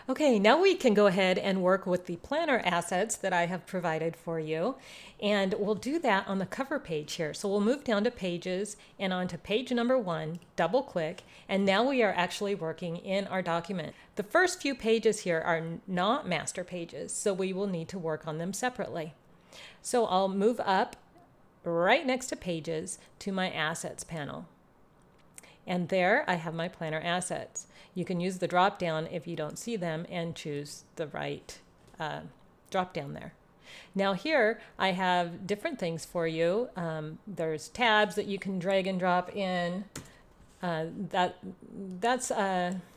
Okay, now we can go ahead and work with the planner assets that I have provided for you. And we'll do that on the cover page here. So we'll move down to pages and onto page number 1, double click, and now we are actually working in our document. The first few pages here are not master pages, so we will need to work on them separately. So I'll move up right next to pages to my assets panel. And there I have my planner assets. You can use the drop down if you don't see them and choose the right drop down there. Now here I have different things for you. There's tabs that you can drag and drop in. That's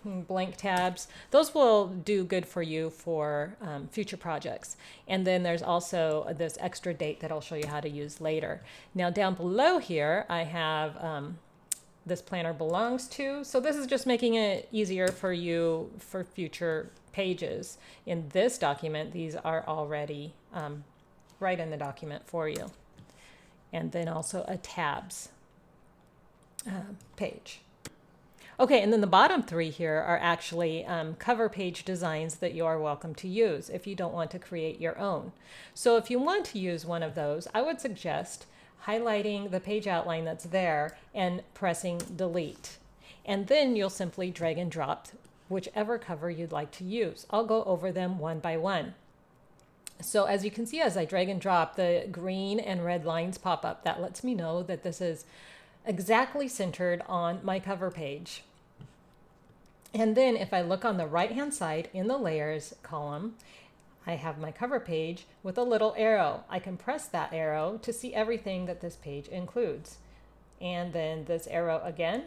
blank tabs. Those will do good for you for future projects. And then there's also this extra date that I'll show you how to use later. Now down below here I have this planner belongs to. So this is just making it easier for you for future pages. In this document, these are already right in the document for you. And then also a tabs page. Okay, and then the bottom 3 here are actually cover page designs that you are welcome to use if you don't want to create your own. So if you want to use one of those, I would suggest highlighting the page outline that's there and pressing delete. And then you'll simply drag and drop whichever cover you'd like to use. I'll go over them one by one. So as you can see, as I drag and drop, the green and red lines pop up. That lets me know that this is exactly centered on my cover page. And then if I look on the right hand side in the layers column, I have my cover page with a little arrow. I can press that arrow to see everything that this page includes. And then this arrow again.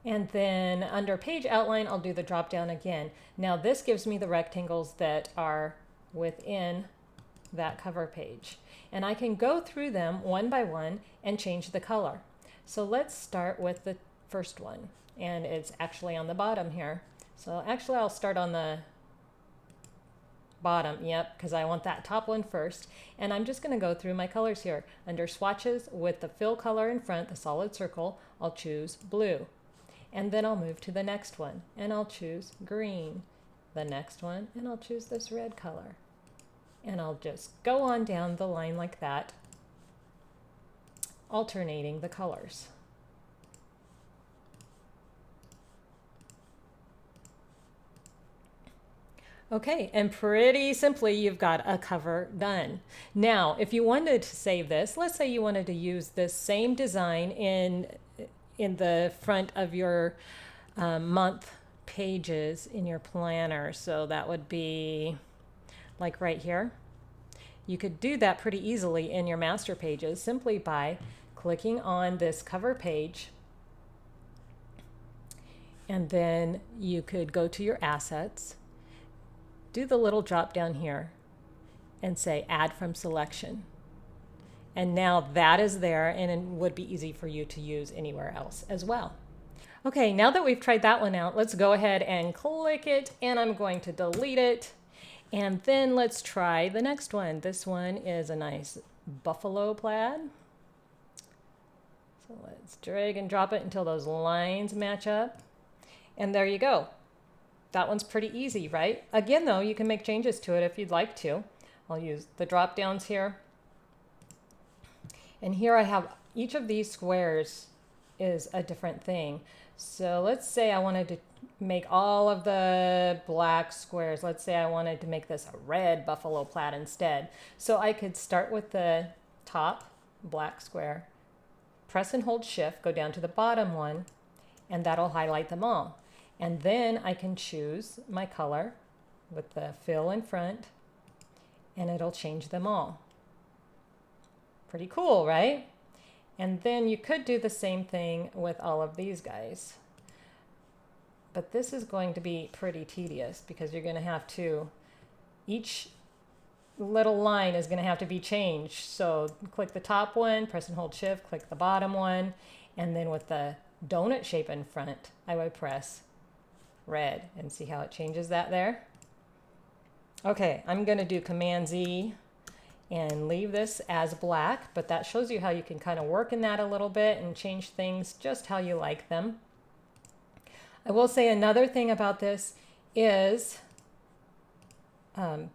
And then under page outline, I'll do the drop down again. Now this gives me the rectangles that are within that cover page. And I can go through them one by one and change the color. So let's start with the first one. And it's actually on the bottom here. So actually I'll start on the bottom, yep, because I want that top one first. And I'm just going to go through my colors here. Under swatches with the fill color in front, the solid circle, I'll choose blue. And then I'll move to the next one and I'll choose green. The next one, and I'll choose this red color. And I'll just go on down the line like that, alternating the colors. Okay, and pretty simply, you've got a cover done. Now, if you wanted to save this, let's say you wanted to use this same design in the front of your month pages in your planner. So that would be like right here. You could do that pretty easily in your master pages simply by clicking on this cover page. And then you could go to your assets, do the little drop down here and say add from selection. And now that is there and it would be easy for you to use anywhere else as well. Okay, now that we've tried that one out, let's go ahead and click it and I'm going to delete it. And then let's try the next one. This one is a nice buffalo plaid. So let's drag and drop it until those lines match up. And there you go. That one's pretty easy, right? Again, though, you can make changes to it if you'd like to. I'll use the drop downs here. And here I have each of these squares is a different thing. So let's say I wanted to make all of the black squares. Let's say I wanted to make this a red buffalo plaid instead. So I could start with the top black square, press and hold shift, go down to the bottom one, and that'll highlight them all. And then I can choose my color with the fill in front and it'll change them all. Pretty cool, right? And then you could do the same thing with all of these guys. But this is going to be pretty tedious because you're going to have to, each little line is going to have to be changed. So click the top one, press and hold shift, click the bottom one, and then with the donut shape in front, I would press red and see how it changes that there. Okay, I'm going to do Command Z and leave this as black, but that shows you how you can kind of work in that a little bit and change things just how you like them. I will say another thing about this is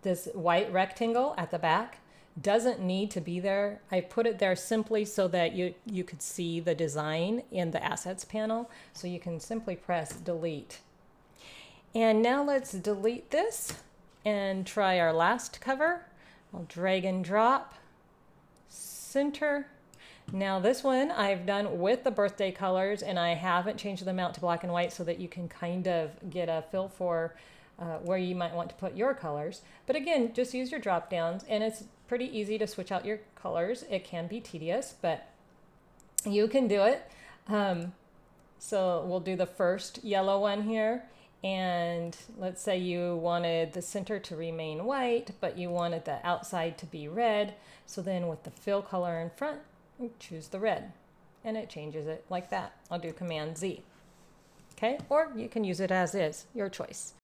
this white rectangle at the back. Doesn't need to be there. I put it there simply so that you could see the design in the assets panel. So you can simply press delete. And now let's delete this and try our last cover. I'll drag and drop, center. Now this one I've done with the birthday colors, and I haven't changed them out to black and white so that you can kind of get a feel for where you might want to put your colors. But again, just use your drop downs, and it's pretty easy to switch out your colors. It can be tedious, but you can do it. So we'll do the first yellow one here. And let's say you wanted the center to remain white, but you wanted the outside to be red. So then with the fill color in front, choose the red, and it changes it like that. I'll do Command Z. Okay, or you can use it as is, your choice.